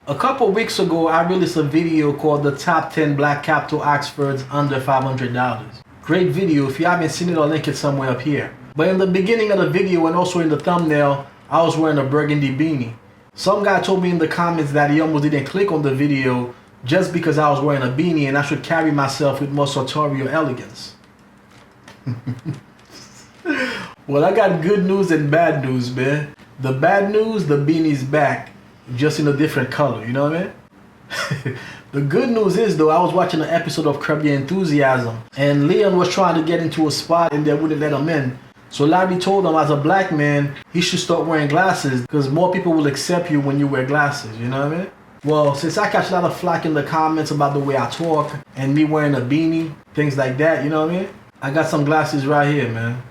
A couple weeks ago, I released a video called the top 10 black capital Oxfords under $500. Great video. If you haven't seen it, I'll link it somewhere up here. But in the beginning of the video and also in the thumbnail, I was wearing a burgundy beanie. Some guy told me in the comments that he almost didn't click on the video just because I was wearing a beanie and I should carry myself with more sartorial elegance. Well, I got good news and bad news, man. The bad news, the beanie's back, just in a different color, you know what I mean? The good news is though, I was watching an episode of Curb Your Enthusiasm and Leon was trying to get into a spot and they wouldn't let him in. So Larry told him as a black man, he should start wearing glasses because more people will accept you when you wear glasses, you know what I mean? Well, since I catch a lot of flack in the comments about the way I talk and me wearing a beanie, things like that, you know what I mean? I got some glasses right here, man.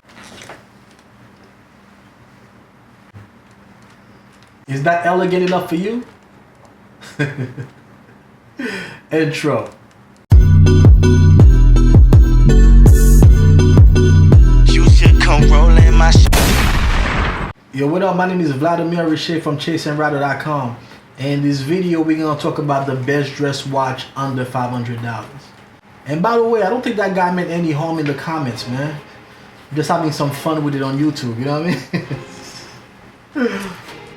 Is that elegant enough for you? Intro. You should come rolling my Yo, what up? My name is Vladimir Riché from ChaseandRider.com. And in this video, we're going to talk about the best dressed watch under $500. And by the way, I don't think that guy meant any harm in the comments, man. Just having some fun with it on YouTube, you know what I mean?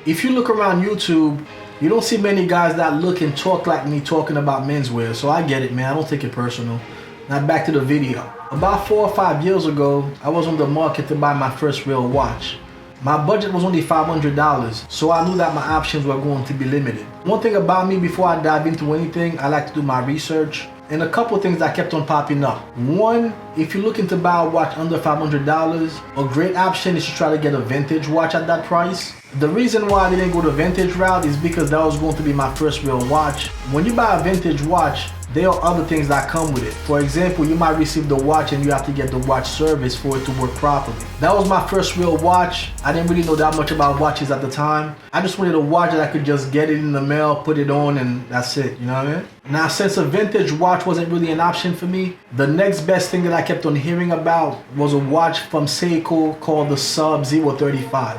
If you look around YouTube, you don't see many guys that look and talk like me talking about menswear. So I get it, man. I don't take it personal. Now back to the video. About 4 or 5 years ago, I was on the market to buy my first real watch. My budget was only $500, so I knew that my options were going to be limited. One thing about me, before I dive into anything, I like to do my research. And a couple things that kept on popping up. One, if you're looking to buy a watch under $500, a great option is to try to get a vintage watch at that price. The reason why I didn't go the vintage route is because that was going to be my first real watch. When you buy a vintage watch, there are other things that come with it. For example, you might receive the watch and you have to get the watch service for it to work properly. That was my first real watch. I didn't really know that much about watches at the time. I just wanted a watch that I could just get it in the mail, put it on, and that's it, you know what I mean? Now, since a vintage watch wasn't really an option for me, the next best thing that I kept on hearing about was a watch from Seiko called the Sub 035.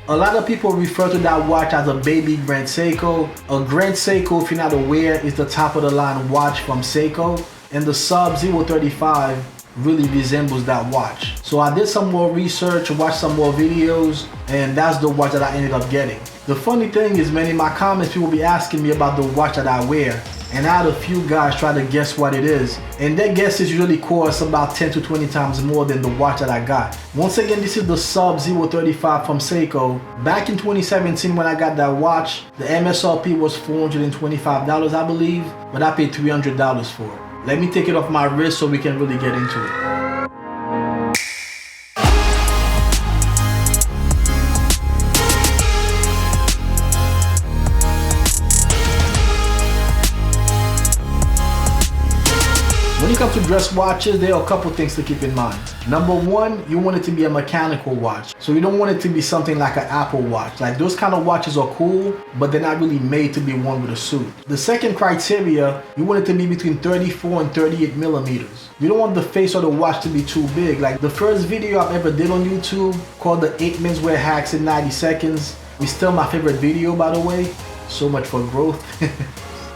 A lot of people refer to that watch as a baby Grand Seiko. A Grand Seiko, if you're not aware, is the top of the line watch from Seiko. And the Sub 035 really resembles that watch. So I did some more research, watched some more videos, and that's the watch that I ended up getting. The funny thing is, man, in my comments, people be asking me about the watch that I wear. And I had a few guys try to guess what it is. And their guesses usually cost about 10 to 20 times more than the watch that I got. Once again, this is the Sub 035 from Seiko. Back in 2017 when I got that watch, the MSRP was $425, I believe. But I paid $300 for it. Let me take it off my wrist so we can really get into it. When it comes to dress watches, there are a couple things to keep in mind. Number one, you want it to be a mechanical watch. So you don't want it to be something like an Apple Watch. Like those kind of watches are cool, but they're not really made to be worn with a suit. The second criteria, you want it to be between 34 and 38 millimeters. You don't want the face of the watch to be too big. Like the first video I've ever did on YouTube called the 8 menswear hacks in 90 seconds. It's still my favorite video, by the way. So much for growth.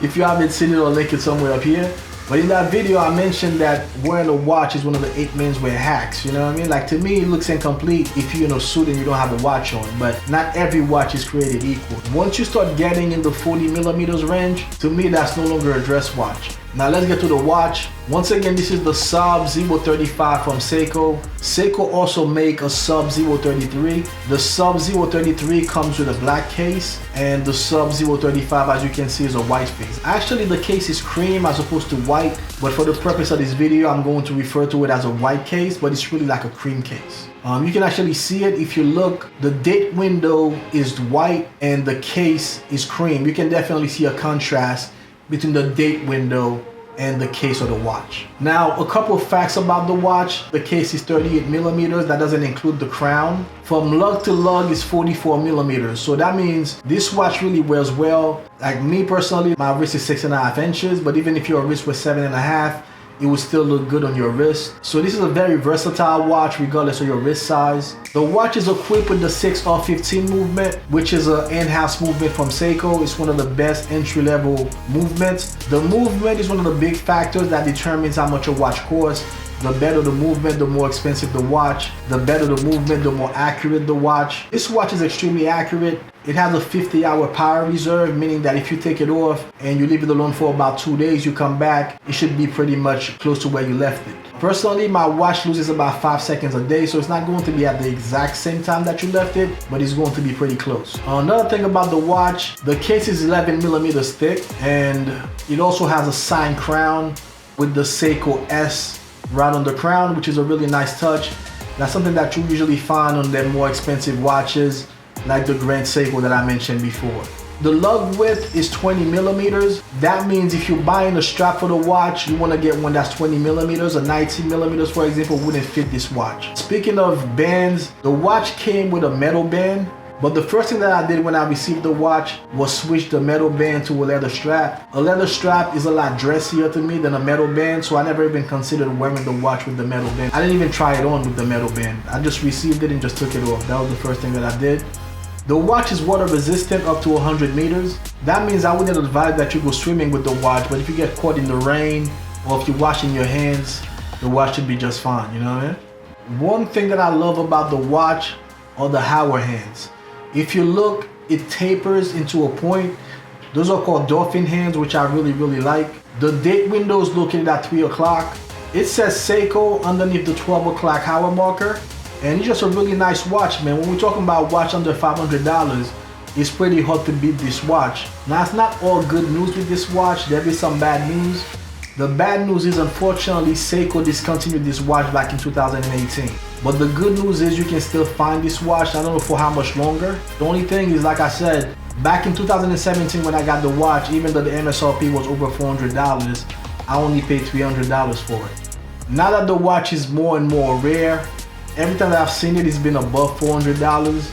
If you haven't seen it, I'll link it somewhere up here. But in that video, I mentioned that wearing a watch is one of the 8 menswear hacks, you know what I mean? Like to me, it looks incomplete if you're in a suit and you don't have a watch on, but not every watch is created equal. Once you start getting in the 40 millimeters range, to me, that's no longer a dress watch. Now let's get to the watch. Once again, this is the Sub 035 from Seiko. Seiko also make a Sub 033. The Sub 033 comes with a black case, and the Sub 035, as you can see, is a white case. Actually, the case is cream as opposed to white, but for the purpose of this video, I'm going to refer to it as a white case, but it's really like a cream case. You can actually see it if you look. The date window is white and the case is cream. You can definitely see a contrast between the date window and the case of the watch. Now, a couple of facts about the watch. The case is 38 millimeters. That doesn't include the crown. From lug to lug is 44 millimeters. So that means this watch really wears well. Like me personally, my wrist is 6.5 inches, but even if your wrist was 7.5, it will still look good on your wrist. So this is a very versatile watch regardless of your wrist size. The watch is equipped with the 6R15 movement, which is an in-house movement from Seiko. It's one of the best entry-level movements. The movement is one of the big factors that determines how much a watch costs. The better the movement, the more expensive the watch. The better the movement, the more accurate the watch. This watch is extremely accurate. It has a 50-hour power reserve, meaning that if you take it off and you leave it alone for about 2 days, you come back, it should be pretty much close to where you left it. Personally, my watch loses about 5 seconds a day, so it's not going to be at the exact same time that you left it, but it's going to be pretty close. Another thing about the watch, the case is 11 millimeters thick, and it also has a signed crown with the Seiko S right on the crown, which is a really nice touch. That's something that you usually find on their more expensive watches, like the Grand Seiko that I mentioned before. The lug width is 20 millimeters. That means if you're buying a strap for the watch, you want to get one that's 20 millimeters. A 19 millimeters, for example, wouldn't fit this watch. Speaking of bands, the watch came with a metal band, but the first thing that I did when I received the watch was switch the metal band to a leather strap. A leather strap is a lot dressier to me than a metal band, so I never even considered wearing the watch with the metal band. I didn't even try it on with the metal band. I just received it and just took it off. That was the first thing that I did. The watch is water resistant up to 100 meters. That means I wouldn't advise that you go swimming with the watch, but if you get caught in the rain or if you're washing your hands, the watch should be just fine, you know what I mean? One thing that I love about the watch are the hour hands. If you look, it tapers into a point. Those are called dolphin hands, which I really like. The date window is located at 3 o'clock. It says Seiko underneath the 12 o'clock hour marker. And it's just a really nice watch, man. When we're talking about watch under $500, it's pretty hard to beat this watch. Now, it's not all good news with this watch. There is some bad news. The bad news is, unfortunately, Seiko discontinued this watch back in 2018. But the good news is you can still find this watch. I don't know for how much longer. The only thing is, like I said, back in 2017 when I got the watch, even though the MSRP was over $400, I only paid $300 for it. Now that the watch is more and more rare, every time that I've seen it, it's been above $400.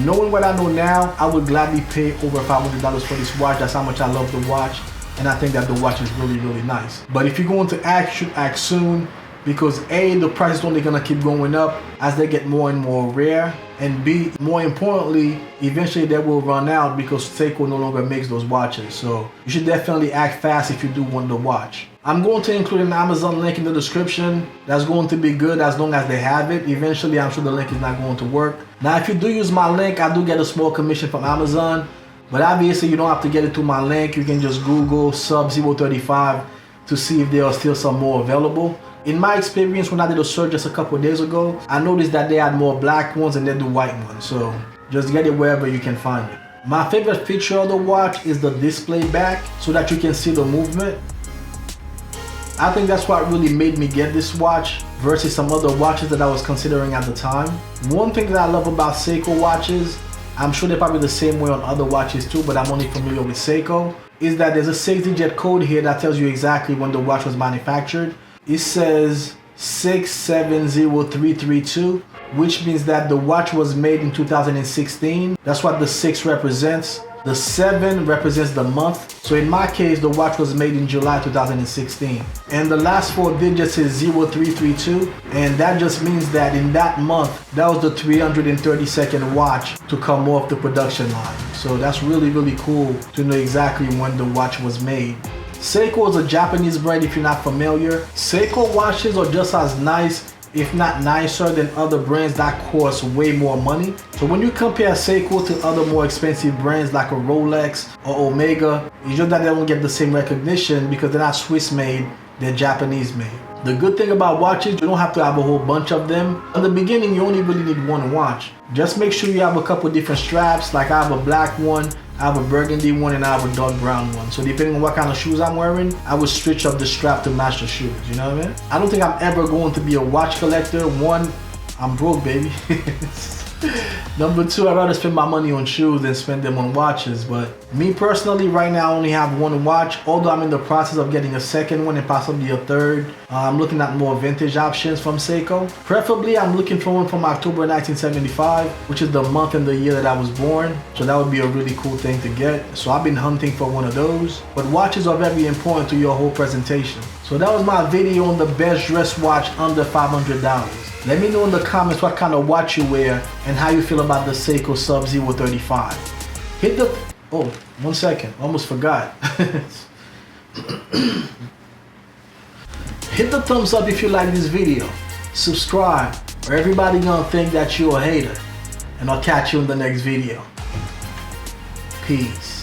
Knowing what I know now, I would gladly pay over $500 for this watch. That's how much I love the watch. And I think that the watch is really nice. But if you're going to act, you should act soon, because A, the price is only gonna keep going up as they get more and more rare, and B, more importantly, eventually they will run out because Seiko no longer makes those watches. So you should definitely act fast if you do want the watch. I'm going to include an Amazon link in the description. That's going to be good as long as they have it. Eventually, I'm sure the link is not going to work. Now, if you do use my link, I do get a small commission from Amazon. But obviously, you don't have to get it through my link. You can just Google Sub-035 to see if there are still some more available. In my experience, when I did a search just a couple of days ago, I noticed that they had more black ones and they do white ones. So just get it wherever you can find it. My favorite feature of the watch is the display back so that you can see the movement. I think that's what really made me get this watch versus some other watches that I was considering at the time. One thing that I love about Seiko watches, I'm sure they're probably the same way on other watches too, but I'm only familiar with Seiko, is that there's a 6-digit code here that tells you exactly when the watch was manufactured. It says 670332, which means that the watch was made in 2016. That's what the 6 represents. The 7 represents the month. So in my case, the watch was made in July 2016. And the last 4 digits is 0332. And that just means that in that month, that was the 332nd watch to come off the production line. So that's really cool to know exactly when the watch was made. Seiko is a Japanese brand if you're not familiar. Seiko watches are just as nice, if not nicer, than other brands that cost way more money. So when you compare Seiko to other more expensive brands like a Rolex or Omega, it's just that they don't get the same recognition because they're not Swiss made, they're Japanese made. The good thing about watches, you don't have to have a whole bunch of them. In the beginning, you only really need one watch. Just make sure you have a couple different straps. Like I have a black one, I have a burgundy one, and I have a dark brown one. So depending on what kind of shoes I'm wearing, I would switch up the strap to match the shoes, you know what I mean? I don't think I'm ever going to be a watch collector. One, I'm broke, baby. Number two, I'd rather spend my money on shoes than spend them on watches. But me personally, right now, I only have one watch. Although I'm in the process of getting a second one and possibly a third. I'm looking at more vintage options from Seiko. Preferably, I'm looking for one from October 1975, which is the month and the year that I was born. So that would be a really cool thing to get. So I've been hunting for one of those. But watches are very important to your whole presentation. So that was my video on the best dress watch under $500. Let me know in the comments what kind of watch you wear and how you feel about the Seiko Sub-Zero 35. Hit the... Oh, 1 second. Almost forgot. Hit the thumbs up if you like this video. Subscribe or everybody gonna think that you're a hater. And I'll catch you in the next video. Peace.